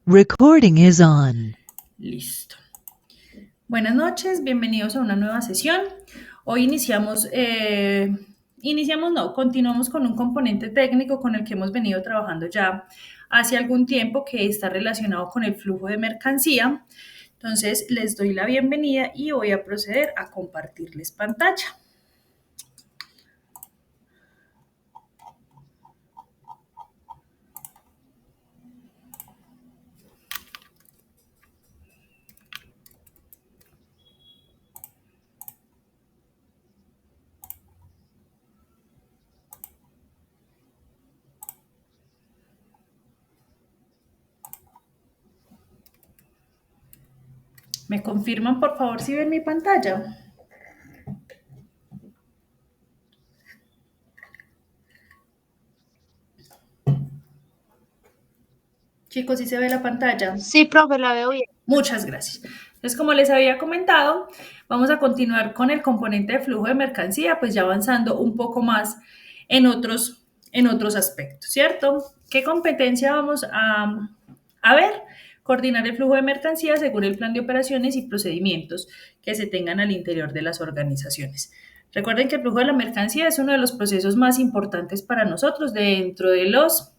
Recording is on. Listo. Buenas noches, bienvenidos a una nueva sesión. Hoy continuamos con un componente técnico con el que hemos venido trabajando ya hace algún tiempo que está relacionado con el flujo de mercancía. Entonces, les doy la bienvenida y voy a proceder a compartirles pantalla. ¿Me confirman, por favor, si ven mi pantalla? Chicos, ¿sí se ve la pantalla? Sí, profe, la veo bien. Muchas gracias. Entonces, como les había comentado, vamos a continuar con el componente de flujo de mercancía, pues ya avanzando un poco más en otros aspectos, ¿cierto? ¿Qué competencia vamos a ver? Coordinar el flujo de mercancía según el plan de operaciones y procedimientos que se tengan al interior de las organizaciones. Recuerden que el flujo de la mercancía es uno de los procesos más importantes para nosotros dentro de los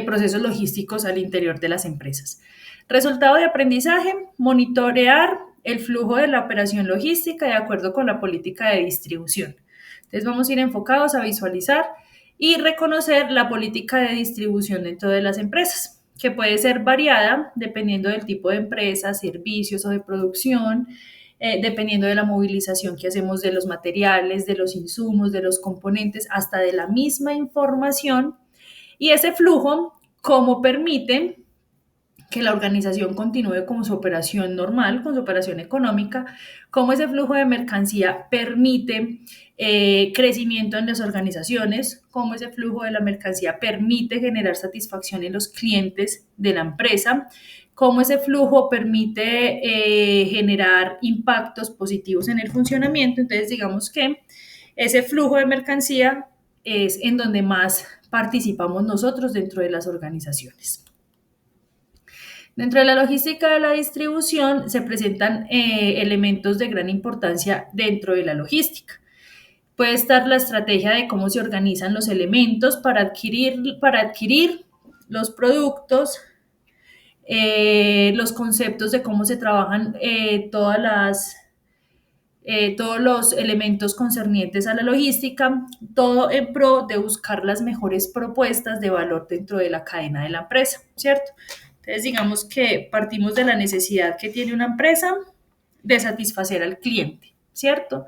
procesos logísticos al interior de las empresas. Resultado de aprendizaje, monitorear el flujo de la operación logística de acuerdo con la política de distribución. Entonces vamos a ir enfocados a visualizar y reconocer la política de distribución dentro de las empresas, que puede ser variada dependiendo del tipo de empresa, servicios o de producción, dependiendo de la movilización que hacemos de los materiales, de los insumos, de los componentes, hasta de la misma información. Y ese flujo, ¿cómo permite que la organización continúe con su operación normal, con su operación económica? ¿Cómo ese flujo de mercancía permite crecimiento en las organizaciones? ¿Cómo ese flujo de la mercancía permite generar satisfacción en los clientes de la empresa? ¿Cómo ese flujo permite generar impactos positivos en el funcionamiento? Entonces, digamos que ese flujo de mercancía es en donde más participamos nosotros dentro de las organizaciones. Dentro de la logística de la distribución se presentan elementos de gran importancia dentro de la logística. Puede estar la estrategia de cómo se organizan los elementos para adquirir los productos, los conceptos de cómo se trabajan todos los elementos concernientes a la logística, todo en pro de buscar las mejores propuestas de valor dentro de la cadena de la empresa, ¿cierto? Entonces, digamos que partimos de la necesidad que tiene una empresa de satisfacer al cliente, ¿cierto?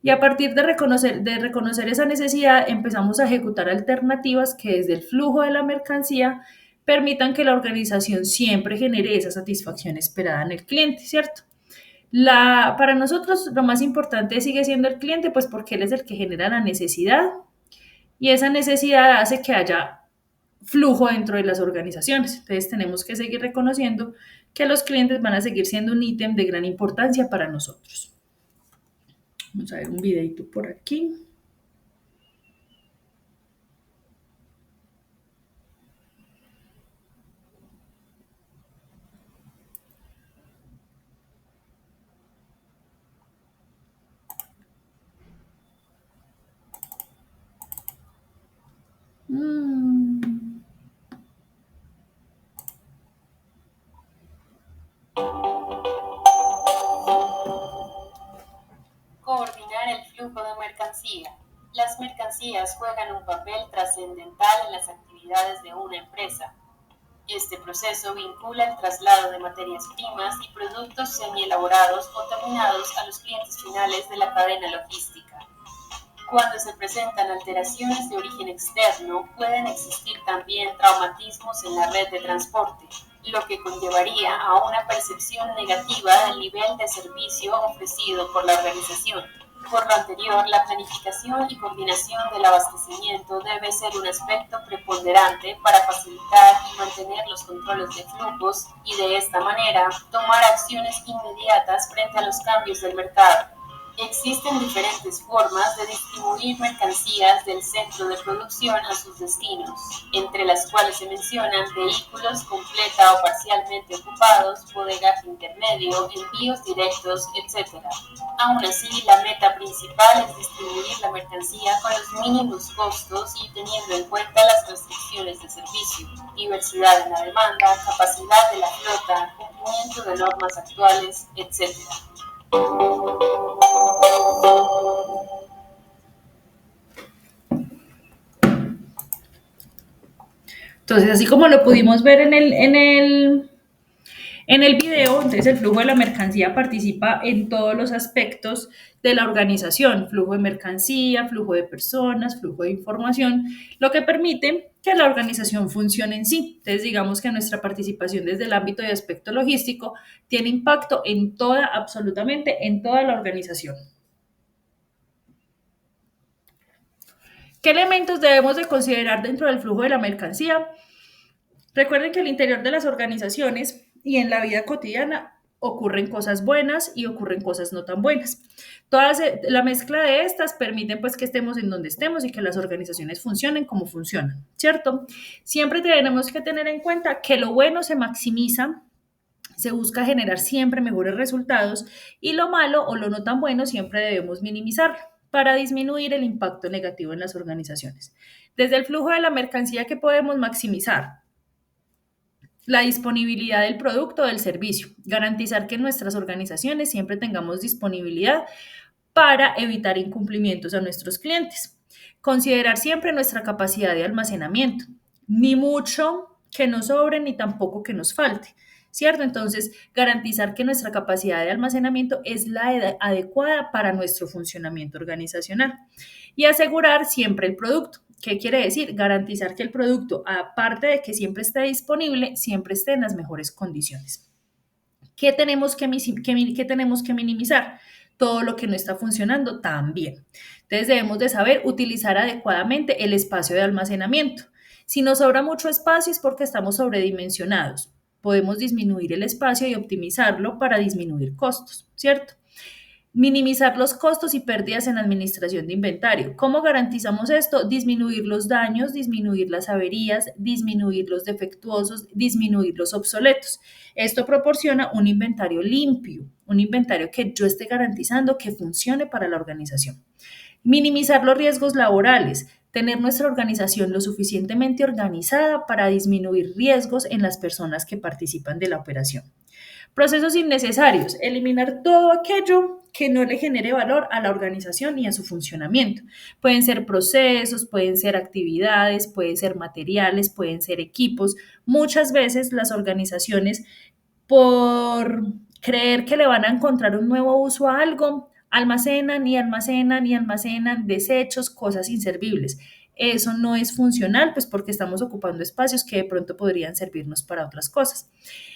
Y a partir de reconocer esa necesidad, empezamos a ejecutar alternativas que desde el flujo de la mercancía permitan que la organización siempre genere esa satisfacción esperada en el cliente, ¿cierto? Para nosotros lo más importante sigue siendo el cliente, pues porque él es el que genera la necesidad y esa necesidad hace que haya flujo dentro de las organizaciones. Entonces tenemos que seguir reconociendo que los clientes van a seguir siendo un ítem de gran importancia para nosotros. Vamos a ver un videito por aquí. Coordinar el flujo de mercancía. Las mercancías juegan un papel trascendental en las actividades de una empresa. Este proceso vincula el traslado de materias primas y productos semi-elaborados o terminados a los clientes finales de la cadena logística. Cuando se presentan alteraciones de origen externo, pueden existir también traumatismos en la red de transporte, lo que conllevaría a una percepción negativa del nivel de servicio ofrecido por la organización. Por lo anterior, la planificación y coordinación del abastecimiento debe ser un aspecto preponderante para facilitar y mantener los controles de flujos y de esta manera tomar acciones inmediatas frente a los cambios del mercado. Existen diferentes formas de distribuir mercancías del centro de producción a sus destinos, entre las cuales se mencionan vehículos completa o parcialmente ocupados, bodegaje intermedio, envíos directos, etc. Aún así, la meta principal es distribuir la mercancía con los mínimos costos y teniendo en cuenta las restricciones de servicio, diversidad en la demanda, capacidad de la flota, cumplimiento de normas actuales, etc. Entonces, así como lo pudimos ver en el video, entonces el flujo de la mercancía participa en todos los aspectos de la organización, flujo de mercancía, flujo de personas, flujo de información, lo que permite que la organización funcione en sí. Entonces, digamos que nuestra participación desde el ámbito de aspecto logístico tiene impacto en toda, absolutamente en toda la organización. ¿Qué elementos debemos de considerar dentro del flujo de la mercancía? Recuerden que al interior de las organizaciones y en la vida cotidiana ocurren cosas buenas y ocurren cosas no tan buenas. La mezcla de estas permiten pues que estemos en donde estemos y que las organizaciones funcionen como funcionan, ¿cierto? Siempre tenemos que tener en cuenta que lo bueno se maximiza, se busca generar siempre mejores resultados y lo malo o lo no tan bueno siempre debemos minimizarlo para disminuir el impacto negativo en las organizaciones. Desde el flujo de la mercancía que podemos maximizar la disponibilidad del producto o del servicio, garantizar que en nuestras organizaciones siempre tengamos disponibilidad para evitar incumplimientos a nuestros clientes. Considerar siempre nuestra capacidad de almacenamiento, ni mucho que nos sobre ni tampoco que nos falte, ¿cierto? Entonces, garantizar que nuestra capacidad de almacenamiento es la adecuada para nuestro funcionamiento organizacional y asegurar siempre el producto. ¿Qué quiere decir? Garantizar que el producto, aparte de que siempre esté disponible, siempre esté en las mejores condiciones. ¿Qué tenemos que minimizar? Todo lo que no está funcionando también. Entonces debemos de saber utilizar adecuadamente el espacio de almacenamiento. Si nos sobra mucho espacio es porque estamos sobredimensionados. Podemos disminuir el espacio y optimizarlo para disminuir costos, ¿cierto? Minimizar los costos y pérdidas en la administración de inventario. ¿Cómo garantizamos esto? Disminuir los daños, disminuir las averías, disminuir los defectuosos, disminuir los obsoletos. Esto proporciona un inventario limpio, un inventario que yo esté garantizando que funcione para la organización. Minimizar los riesgos laborales. Tener nuestra organización lo suficientemente organizada para disminuir riesgos en las personas que participan de la operación. Procesos innecesarios. Eliminar todo aquello que no le genere valor a la organización y a su funcionamiento. Pueden ser procesos, pueden ser actividades, pueden ser materiales, pueden ser equipos. Muchas veces las organizaciones, por creer que le van a encontrar un nuevo uso a algo, almacenan y almacenan y almacenan desechos, cosas inservibles. Eso no es funcional, pues porque estamos ocupando espacios que de pronto podrían servirnos para otras cosas.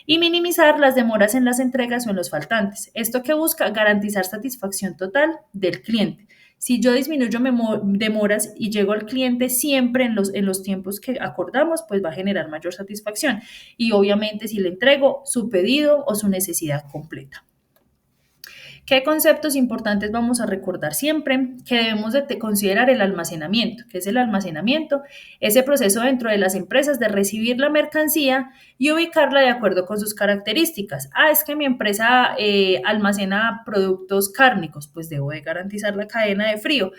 Y minimizar las demoras en las entregas o en los faltantes. Esto que busca garantizar satisfacción total del cliente. Si yo disminuyo demoras y llego al cliente siempre en los tiempos que acordamos, pues va a generar mayor satisfacción. Y obviamente si le entrego su pedido o su necesidad completa. ¿Qué conceptos importantes vamos a recordar siempre? Que debemos de considerar el almacenamiento. ¿Qué es el almacenamiento? Ese proceso dentro de las empresas de recibir la mercancía y ubicarla de acuerdo con sus características. Es que mi empresa almacena productos cárnicos, pues debo de garantizar la cadena de frío.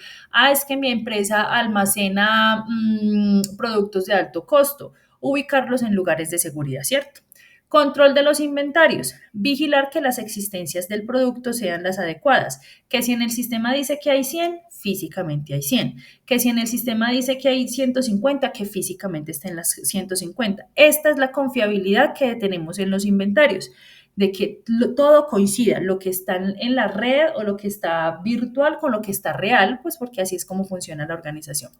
Es que mi empresa almacena productos de alto costo, ubicarlos en lugares de seguridad, ¿cierto? Control de los inventarios. Vigilar que las existencias del producto sean las adecuadas. Que si en el sistema dice que hay 100, físicamente hay 100. Que si en el sistema dice que hay 150, que físicamente estén las 150. Esta es la confiabilidad que tenemos en los inventarios, de que todo coincida, lo que está en la red o lo que está virtual con lo que está real, pues porque así es como funciona la organización.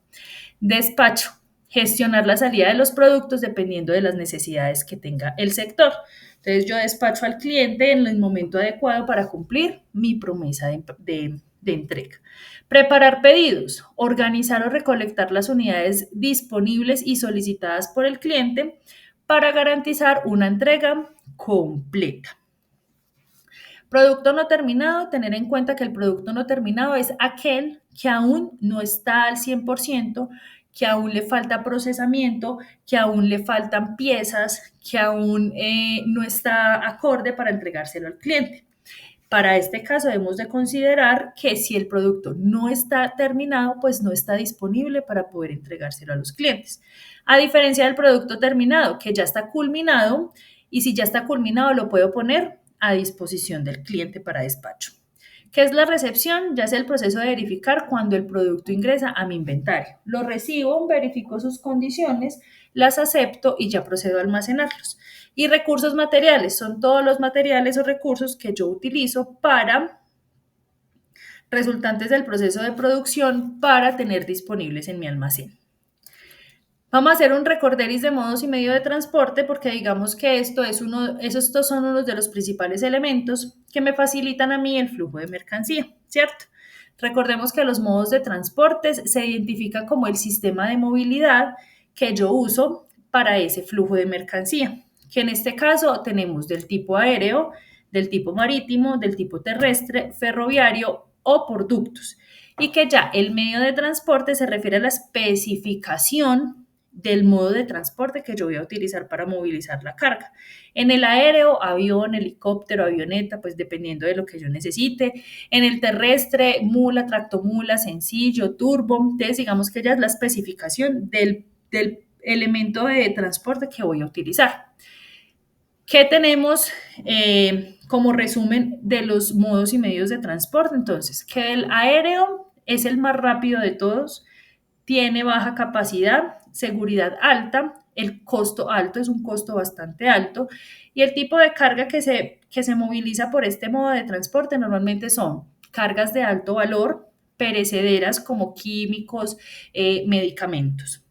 Despacho. Gestionar la salida de los productos dependiendo de las necesidades que tenga el sector. Entonces yo despacho al cliente en el momento adecuado para cumplir mi promesa de entrega. Preparar pedidos, organizar o recolectar las unidades disponibles y solicitadas por el cliente para garantizar una entrega completa. Producto no terminado, tener en cuenta que el producto no terminado es aquel que aún no está al 100%, que aún le falta procesamiento, que aún le faltan piezas, que aún no está acorde para entregárselo al cliente. Para este caso debemos de considerar que si el producto no está terminado, pues no está disponible para poder entregárselo a los clientes. A diferencia del producto terminado, que ya está culminado, y si ya está culminado lo puedo poner a disposición del cliente para despacho. ¿Qué es la recepción? Ya es el proceso de verificar cuando el producto ingresa a mi inventario. Lo recibo, verifico sus condiciones, las acepto y ya procedo a almacenarlos. Y recursos materiales son todos los materiales o recursos que yo utilizo para resultantes del proceso de producción para tener disponibles en mi almacén. Vamos a hacer un recorderis de modos y medio de transporte porque digamos que estos son unos de los principales elementos que me facilitan a mí el flujo de mercancía, ¿cierto? Recordemos que los modos de transporte se identifican como el sistema de movilidad que yo uso para ese flujo de mercancía, que en este caso tenemos del tipo aéreo, del tipo marítimo, del tipo terrestre, ferroviario o por ductos, y que ya el medio de transporte se refiere a la especificación del modo de transporte que yo voy a utilizar para movilizar la carga. En el aéreo, avión, helicóptero, avioneta, pues dependiendo de lo que yo necesite. En el terrestre, mula, tractomula, sencillo, turbo. Entonces, digamos que ya es la especificación del elemento de transporte que voy a utilizar. ¿Qué tenemos como resumen de los modos y medios de transporte? Entonces, que el aéreo es el más rápido de todos, tiene baja capacidad, seguridad alta, el costo alto, es un costo bastante alto, y el tipo de carga que se moviliza por este modo de transporte normalmente son cargas de alto valor, perecederas como químicos, medicamentos.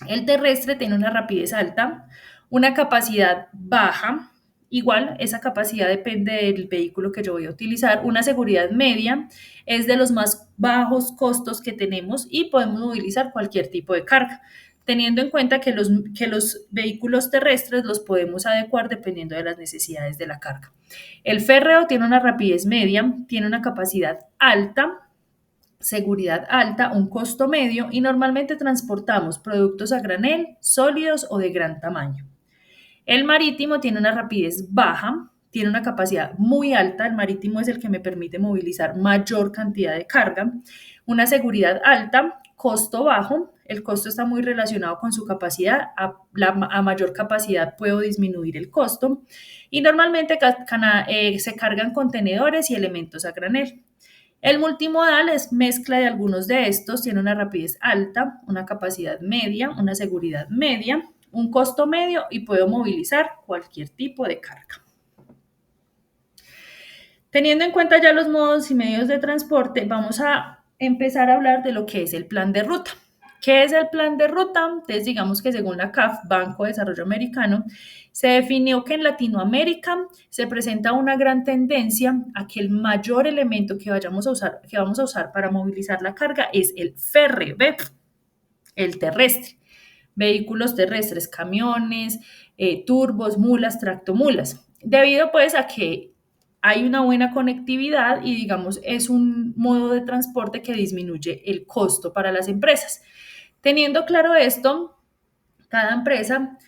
El terrestre tiene una rapidez alta, una capacidad baja. Igual, esa capacidad depende del vehículo que yo voy a utilizar. Una seguridad media es de los más bajos costos que tenemos y podemos movilizar cualquier tipo de carga, teniendo en cuenta que los vehículos terrestres los podemos adecuar dependiendo de las necesidades de la carga. El férreo tiene una rapidez media, tiene una capacidad alta, seguridad alta, un costo medio y normalmente transportamos productos a granel, sólidos o de gran tamaño. El marítimo tiene una rapidez baja, tiene una capacidad muy alta, el marítimo es el que me permite movilizar mayor cantidad de carga, una seguridad alta, costo bajo, el costo está muy relacionado con su capacidad, a mayor capacidad puedo disminuir el costo y normalmente se cargan contenedores y elementos a granel. El multimodal es mezcla de algunos de estos, tiene una rapidez alta, una capacidad media, una seguridad media, un costo medio y puedo movilizar cualquier tipo de carga. Teniendo en cuenta ya los modos y medios de transporte, vamos a empezar a hablar de lo que es el plan de ruta. ¿Qué es el plan de ruta? Entonces, digamos que según la CAF, Banco de Desarrollo Americano, se definió que en Latinoamérica se presenta una gran tendencia a que el mayor elemento que vamos a usar para movilizar la carga es el férreo, el terrestre. Vehículos terrestres, camiones, turbos, mulas, tractomulas. Debido pues a que hay una buena conectividad y digamos es un modo de transporte que disminuye el costo para las empresas. Teniendo claro esto, cada empresa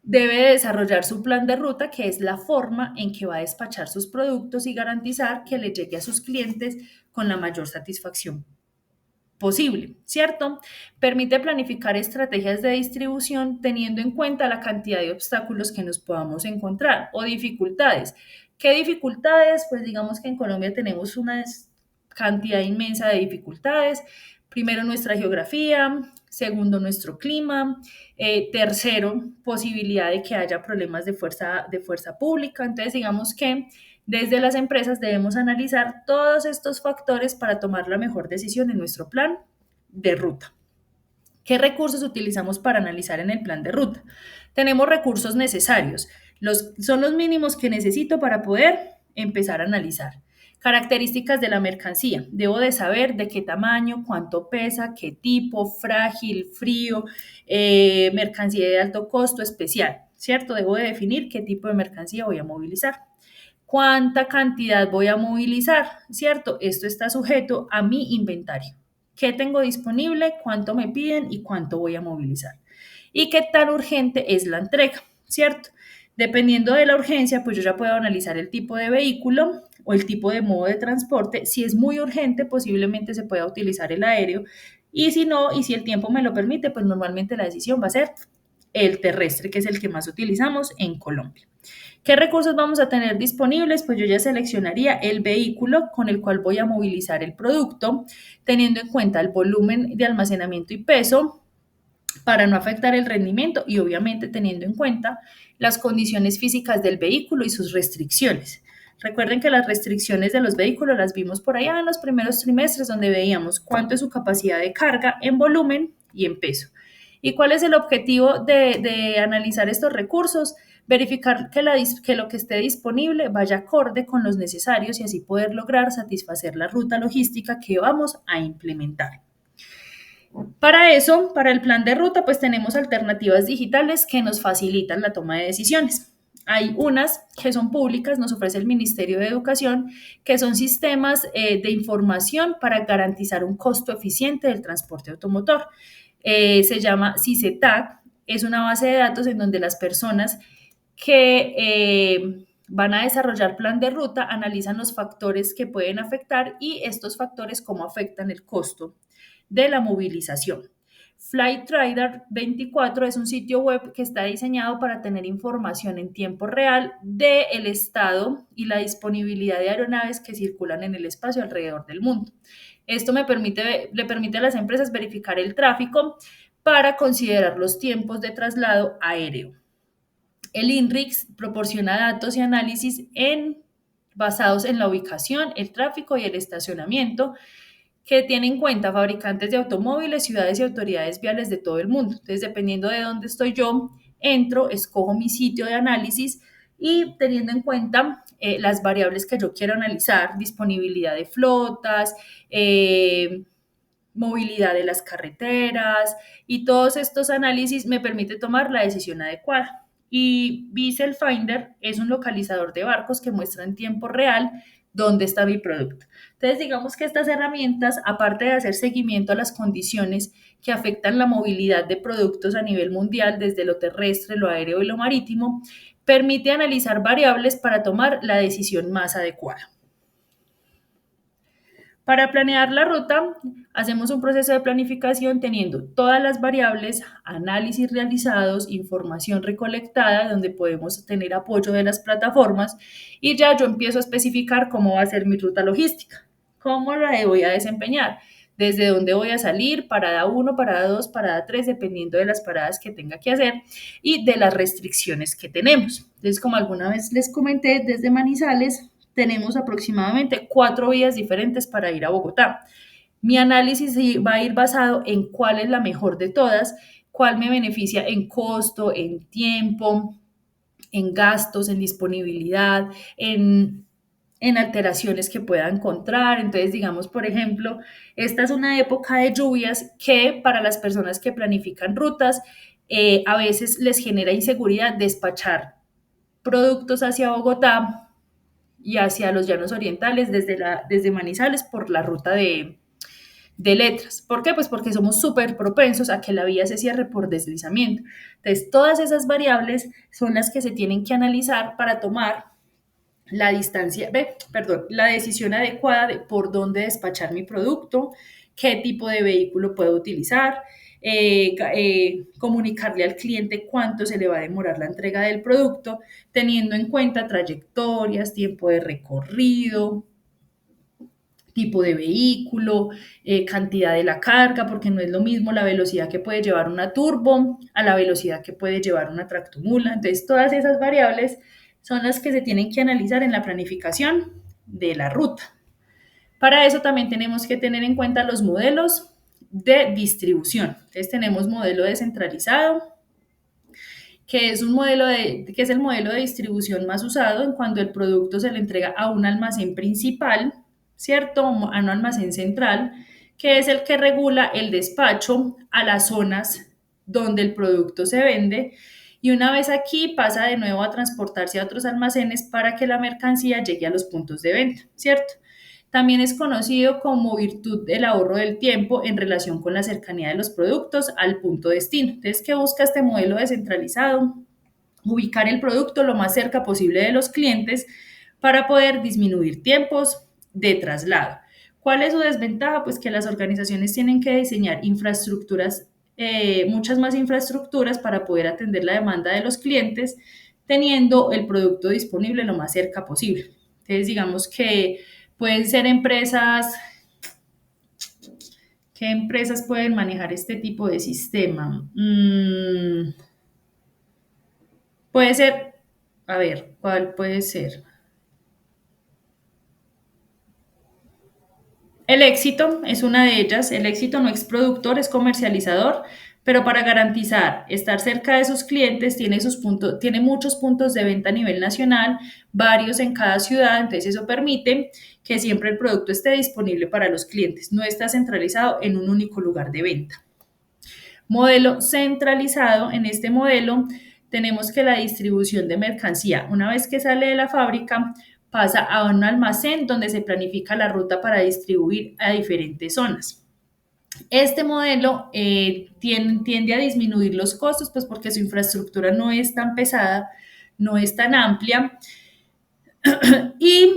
debe desarrollar su plan de ruta, que es la forma en que va a despachar sus productos y garantizar que le llegue a sus clientes con la mayor satisfacción posible, ¿cierto? Permite planificar estrategias de distribución teniendo en cuenta la cantidad de obstáculos que nos podamos encontrar o dificultades. ¿Qué dificultades? Pues digamos que en Colombia tenemos una cantidad inmensa de dificultades. Primero, nuestra geografía. Segundo, nuestro clima. Tercero, posibilidad de que haya problemas de fuerza pública. Entonces, digamos que desde las empresas debemos analizar todos estos factores para tomar la mejor decisión en nuestro plan de ruta. ¿Qué recursos utilizamos para analizar en el plan de ruta? Tenemos recursos necesarios. Son los mínimos que necesito para poder empezar a analizar. Características de la mercancía. Debo de saber de qué tamaño, cuánto pesa, qué tipo, frágil, frío, mercancía de alto costo, especial, ¿cierto? Debo de definir qué tipo de mercancía voy a movilizar. cuánta cantidad voy a movilizar, ¿cierto? Esto está sujeto a mi inventario. ¿Qué tengo disponible? ¿Cuánto me piden y cuánto voy a movilizar? ¿Y qué tan urgente es la entrega? ¿Cierto? Dependiendo de la urgencia, pues yo ya puedo analizar el tipo de vehículo o el tipo de modo de transporte. Si es muy urgente, posiblemente se pueda utilizar el aéreo. Y si no, y si el tiempo me lo permite, pues normalmente la decisión va a ser el terrestre, que es el que más utilizamos en Colombia. ¿Qué recursos vamos a tener disponibles? Pues yo ya seleccionaría el vehículo con el cual voy a movilizar el producto, teniendo en cuenta el volumen de almacenamiento y peso para no afectar el rendimiento y obviamente teniendo en cuenta las condiciones físicas del vehículo y sus restricciones. Recuerden que las restricciones de los vehículos las vimos por allá en los primeros trimestres donde veíamos cuánto es su capacidad de carga en volumen y en peso. ¿Y cuál es el objetivo de analizar estos recursos? Verificar que lo que esté disponible vaya acorde con los necesarios y así poder lograr satisfacer la ruta logística que vamos a implementar. Para eso, para el plan de ruta, pues tenemos alternativas digitales que nos facilitan la toma de decisiones. Hay unas que son públicas, nos ofrece el Ministerio de Educación, que son sistemas de información para garantizar un costo eficiente del transporte automotor. Se llama CICETAC, es una base de datos en donde las personas que van a desarrollar plan de ruta analizan los factores que pueden afectar y estos factores cómo afectan el costo de la movilización. Flightradar 24 es un sitio web que está diseñado para tener información en tiempo real del estado y la disponibilidad de aeronaves que circulan en el espacio alrededor del mundo. Esto le permite a las empresas verificar el tráfico para considerar los tiempos de traslado aéreo. El INRIX proporciona datos y análisis basados en la ubicación, el tráfico y el estacionamiento, que tiene en cuenta fabricantes de automóviles, ciudades y autoridades viales de todo el mundo. Entonces, dependiendo de dónde estoy yo, entro, escojo mi sitio de análisis y teniendo en cuenta las variables que yo quiero analizar, disponibilidad de flotas, movilidad de las carreteras y todos estos análisis me permite tomar la decisión adecuada. Y Vessel Finder es un localizador de barcos que muestra en tiempo real dónde está mi producto. Entonces, digamos que estas herramientas, aparte de hacer seguimiento a las condiciones que afectan la movilidad de productos a nivel mundial, desde lo terrestre, lo aéreo y lo marítimo, permite analizar variables para tomar la decisión más adecuada. Para planear la ruta, hacemos un proceso de planificación teniendo todas las variables, análisis realizados, información recolectada, donde podemos tener apoyo de las plataformas y ya yo empiezo a especificar cómo va a ser mi ruta logística, cómo la voy a desempeñar, desde dónde voy a salir, parada 1, parada 2, parada 3, dependiendo de las paradas que tenga que hacer y de las restricciones que tenemos. Entonces, como alguna vez les comenté, desde Manizales tenemos aproximadamente 4 vías diferentes para ir a Bogotá. Mi análisis va a ir basado en cuál es la mejor de todas, cuál me beneficia en costo, en tiempo, en gastos, en disponibilidad, en alteraciones que pueda encontrar. Entonces, digamos, por ejemplo, esta es una época de lluvias que para las personas que planifican rutas, a veces les genera inseguridad despachar productos hacia Bogotá y hacia los llanos orientales desde Manizales por la ruta de letras. ¿Por qué? Pues porque somos súper propensos a que la vía se cierre por deslizamiento. Entonces, todas esas variables son las que se tienen que analizar para tomar la decisión adecuada de por dónde despachar mi producto, qué tipo de vehículo puedo utilizar, comunicarle al cliente cuánto se le va a demorar la entrega del producto, teniendo en cuenta trayectorias, tiempo de recorrido, tipo de vehículo, cantidad de la carga, porque no es lo mismo la velocidad que puede llevar una turbo a la velocidad que puede llevar una tractomula. Entonces, todas esas variables son las que se tienen que analizar en la planificación de la ruta. Para eso también tenemos que tener en cuenta los modelos de distribución. Entonces tenemos modelo descentralizado, que es el modelo de distribución más usado en cuando el producto se le entrega a un almacén principal, ¿cierto? A un almacén central, que es el que regula el despacho a las zonas donde el producto se vende y una vez aquí pasa de nuevo a transportarse a otros almacenes para que la mercancía llegue a los puntos de venta, ¿cierto? También es conocido como virtud del ahorro del tiempo en relación con la cercanía de los productos al punto destino. Entonces, ¿qué busca este modelo descentralizado? Ubicar el producto lo más cerca posible de los clientes para poder disminuir tiempos de traslado. ¿Cuál es su desventaja? Pues que las organizaciones tienen que diseñar infraestructuras, muchas más infraestructuras para poder atender la demanda de los clientes, teniendo el producto disponible lo más cerca posible. Entonces, digamos que pueden ser empresas. ¿Qué empresas pueden manejar este tipo de sistema? Puede ser, a ver, ¿cuál puede ser? El Éxito es una de ellas. El Éxito no es productor, es comercializador, pero para garantizar estar cerca de sus clientes tiene muchos puntos de venta a nivel nacional, varios en cada ciudad, entonces eso permite que siempre el producto esté disponible para los clientes, no está centralizado en un único lugar de venta. Modelo centralizado. En este modelo tenemos que la distribución de mercancía, una vez que sale de la fábrica, pasa a un almacén donde se planifica la ruta para distribuir a diferentes zonas. Este modelo tiende a disminuir los costos, pues porque su infraestructura no es tan pesada, no es tan amplia y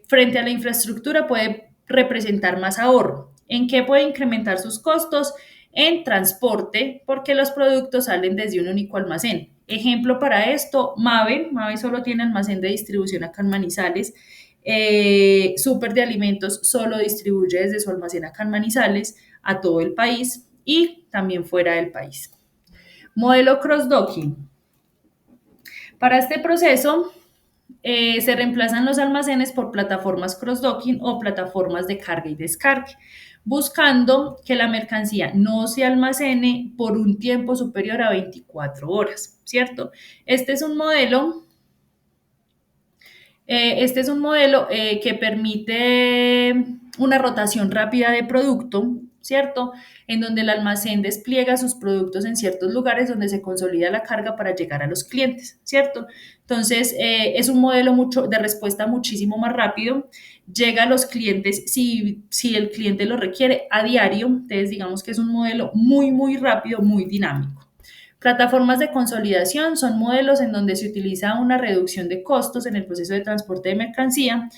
frente a la infraestructura puede representar más ahorro. ¿En qué puede incrementar sus costos? En transporte, porque los productos salen desde un único almacén. Ejemplo para esto, Mave. Mave solo tiene almacén de distribución acá en Manizales. Súper de Alimentos solo distribuye desde su almacén acá en Manizales a todo el país y también fuera del país. Modelo cross-docking. Para este proceso, se reemplazan los almacenes por plataformas cross-docking o plataformas de carga y descarga, buscando que la mercancía no se almacene por un tiempo superior a 24 horas, ¿cierto? Este es un modelo que permite una rotación rápida de producto, ¿cierto? En donde el almacén despliega sus productos en ciertos lugares donde se consolida la carga para llegar a los clientes, ¿cierto? Entonces, es un modelo de respuesta muchísimo más rápido, llega a los clientes si el cliente lo requiere a diario, entonces digamos que es un modelo muy, muy rápido, muy dinámico. Plataformas de consolidación son modelos en donde se utiliza una reducción de costos en el proceso de transporte de mercancía,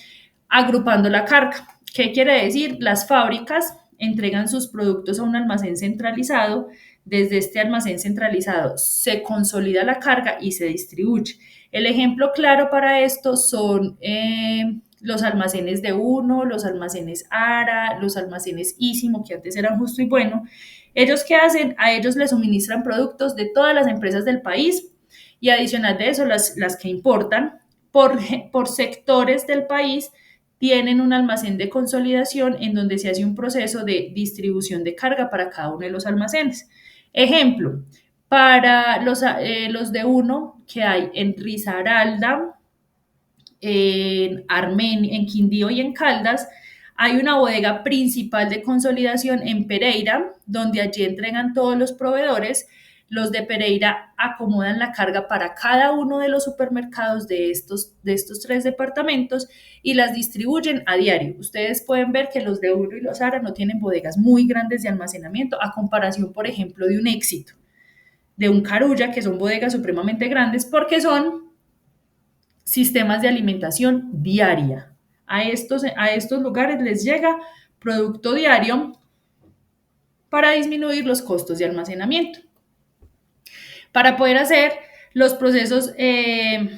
agrupando la carga. ¿Qué quiere decir? Las fábricas entregan sus productos a un almacén centralizado. Desde este almacén centralizado se consolida la carga y se distribuye. El ejemplo claro para esto son los almacenes de Uno, los almacenes Ara, los almacenes Ísimo, que antes eran Justo y Bueno. ¿Ellos qué hacen? A ellos les suministran productos de todas las empresas del país y adicional de eso, las que importan por sectores del país tienen un almacén de consolidación en donde se hace un proceso de distribución de carga para cada uno de los almacenes. Ejemplo, para los de Uno que hay en Risaralda, en Armenia, en Quindío y en Caldas, hay una bodega principal de consolidación en Pereira, donde allí entregan todos los proveedores. Los de Pereira acomodan la carga para cada uno de los supermercados de estos tres departamentos y las distribuyen a diario. Ustedes pueden ver que los de Uno y los Ara no tienen bodegas muy grandes de almacenamiento a comparación, por ejemplo, de un Éxito, de un Carulla, que son bodegas supremamente grandes porque son sistemas de alimentación diaria. A estos lugares les llega producto diario para disminuir los costos de almacenamiento. Para poder hacer los procesos de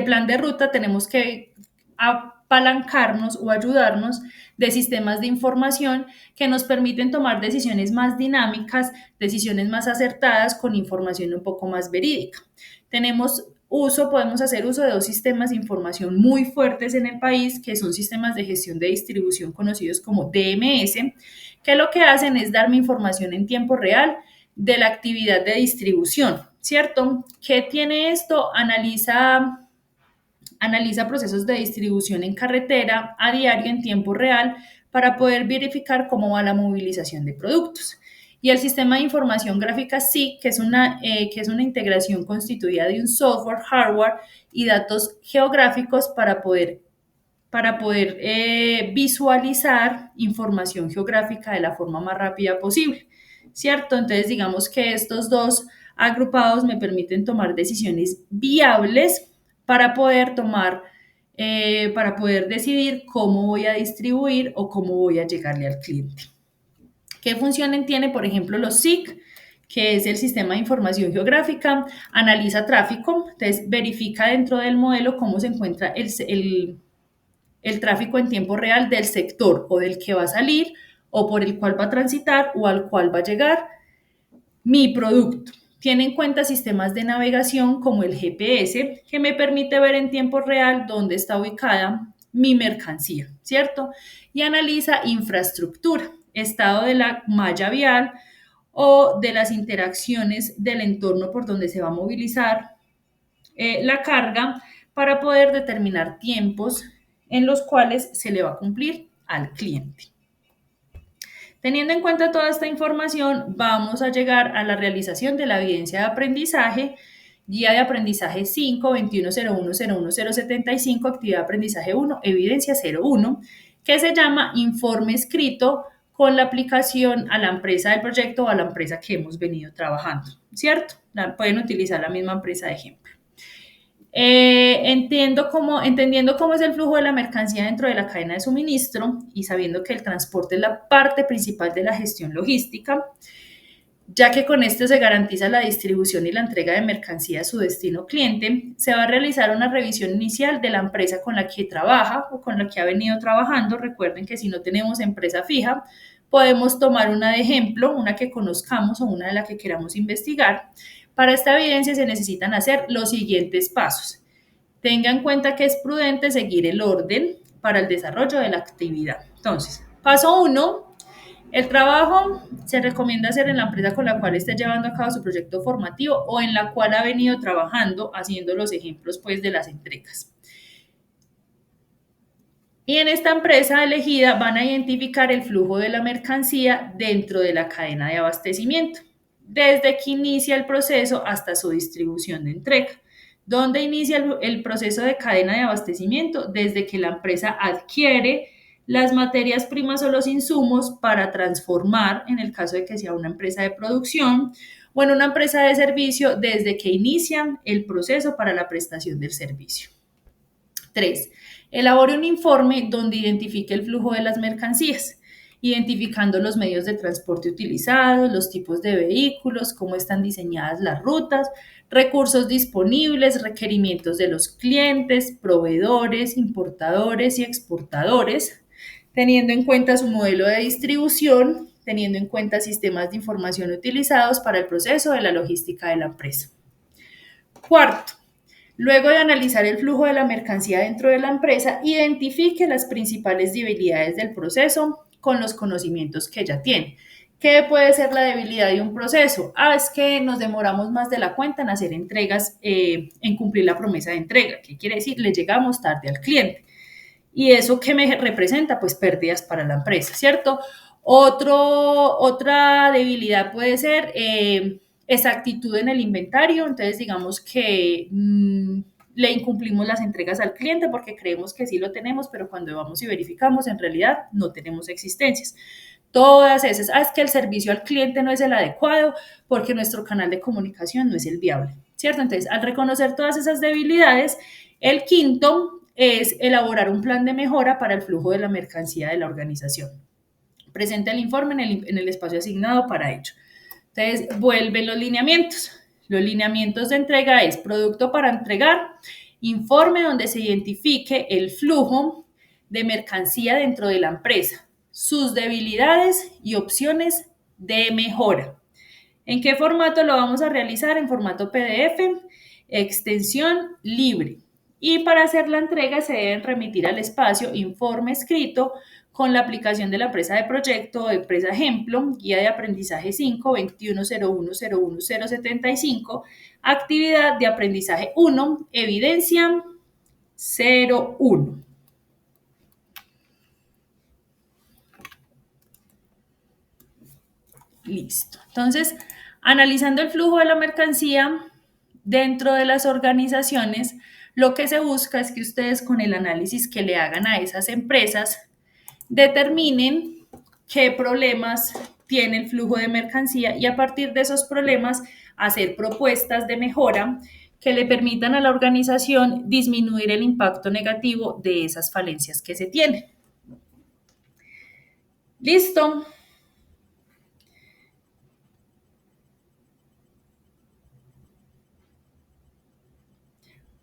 plan de ruta tenemos que apalancarnos o ayudarnos de sistemas de información que nos permiten tomar decisiones más dinámicas, decisiones más acertadas con información un poco más verídica. Podemos hacer uso de dos sistemas de información muy fuertes en el país, que son sistemas de gestión de distribución conocidos como DMS, que lo que hacen es darme información en tiempo real de la actividad de distribución, ¿cierto? ¿Qué tiene esto? Analiza procesos de distribución en carretera a diario en tiempo real para poder verificar cómo va la movilización de productos. Y el sistema de información gráfica SIG, que es una integración constituida de un software, hardware y datos geográficos para poder visualizar información geográfica de la forma más rápida posible, ¿cierto? Entonces, digamos que estos dos agrupados me permiten tomar decisiones viables para para poder decidir cómo voy a distribuir o cómo voy a llegarle al cliente. ¿Qué funciones tiene, por ejemplo, los SIG? Que es el Sistema de Información Geográfica, analiza tráfico, entonces verifica dentro del modelo cómo se encuentra el tráfico en tiempo real del sector o del que va a salir o por el cual va a transitar o al cual va a llegar mi producto. Tiene en cuenta sistemas de navegación como el GPS, que me permite ver en tiempo real dónde está ubicada mi mercancía, ¿cierto? Y analiza infraestructura, estado de la malla vial o de las interacciones del entorno por donde se va a movilizar la carga para poder determinar tiempos en los cuales se le va a cumplir al cliente. Teniendo en cuenta toda esta información, vamos a llegar a la realización de la evidencia de aprendizaje, guía de aprendizaje 5, 2101-01075, actividad de aprendizaje 1, evidencia 01, que se llama informe escrito con la aplicación a la empresa del proyecto o a la empresa que hemos venido trabajando, ¿cierto? Pueden utilizar la misma empresa de ejemplo. Entendiendo cómo es el flujo de la mercancía dentro de la cadena de suministro y sabiendo que el transporte es la parte principal de la gestión logística, ya que con esto se garantiza la distribución y la entrega de mercancía a su destino cliente, se va a realizar una revisión inicial de la empresa con la que trabaja o con la que ha venido trabajando. Recuerden que si no tenemos empresa fija, podemos tomar una de ejemplo, una que conozcamos o una de la que queramos investigar. Para esta evidencia se necesitan hacer los siguientes pasos. Tenga en cuenta que es prudente seguir el orden para el desarrollo de la actividad. Entonces, paso 1, el trabajo se recomienda hacer en la empresa con la cual esté llevando a cabo su proyecto formativo o en la cual ha venido trabajando haciendo los ejemplos pues de las entregas. Y en esta empresa elegida van a identificar el flujo de la mercancía dentro de la cadena de abastecimiento, desde que inicia el proceso hasta su distribución de entrega. ¿Dónde inicia el proceso de cadena de abastecimiento? Desde que la empresa adquiere las materias primas o los insumos para transformar, en el caso de que sea una empresa de producción o en una empresa de servicio, desde que inician el proceso para la prestación del servicio. 3. Elabore un informe donde identifique el flujo de las mercancías, identificando los medios de transporte utilizados, los tipos de vehículos, cómo están diseñadas las rutas, recursos disponibles, requerimientos de los clientes, proveedores, importadores y exportadores, teniendo en cuenta su modelo de distribución, teniendo en cuenta sistemas de información utilizados para el proceso de la logística de la empresa. Cuarto, luego de analizar el flujo de la mercancía dentro de la empresa, identifique las principales debilidades del proceso con los conocimientos que ya tiene. ¿Qué puede ser la debilidad de un proceso? Es que nos demoramos más de la cuenta en hacer entregas, en cumplir la promesa de entrega. ¿Qué quiere decir? Le llegamos tarde al cliente. ¿Y eso qué me representa? Pues pérdidas para la empresa, ¿cierto? Otra debilidad puede ser exactitud en el inventario. Entonces, digamos que le incumplimos las entregas al cliente porque creemos que sí lo tenemos, pero cuando vamos y verificamos, en realidad no tenemos existencias. Todas esas, es que el servicio al cliente no es el adecuado porque nuestro canal de comunicación no es el viable, ¿cierto? Entonces, al reconocer todas esas debilidades, el quinto es elaborar un plan de mejora para el flujo de la mercancía de la organización. Presenta el informe en el espacio asignado para ello. Entonces, vuelven los lineamientos. Los lineamientos de entrega es producto para entregar, informe donde se identifique el flujo de mercancía dentro de la empresa, sus debilidades y opciones de mejora. ¿En qué formato lo vamos a realizar? En formato PDF, extensión libre. Y para hacer la entrega se deben remitir al espacio informe escrito con la aplicación de la empresa de proyecto o empresa ejemplo, guía de aprendizaje 5, 2101-01075, actividad de aprendizaje 1, evidencia 01. Listo. Entonces, analizando el flujo de la mercancía dentro de las organizaciones, lo que se busca es que ustedes con el análisis que le hagan a esas empresas determinen qué problemas tiene el flujo de mercancía y a partir de esos problemas hacer propuestas de mejora que le permitan a la organización disminuir el impacto negativo de esas falencias que se tienen. Listo.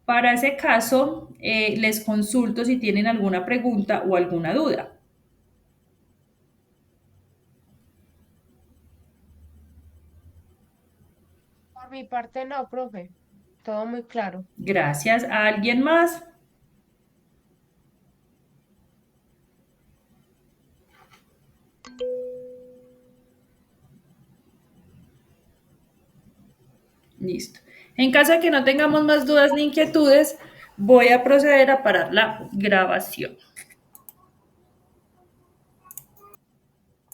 Para ese caso, les consulto si tienen alguna pregunta o alguna duda. Por mi parte no, profe. Todo muy claro. Gracias. ¿A alguien más? Listo. En caso de que no tengamos más dudas ni inquietudes, voy a proceder a parar la grabación.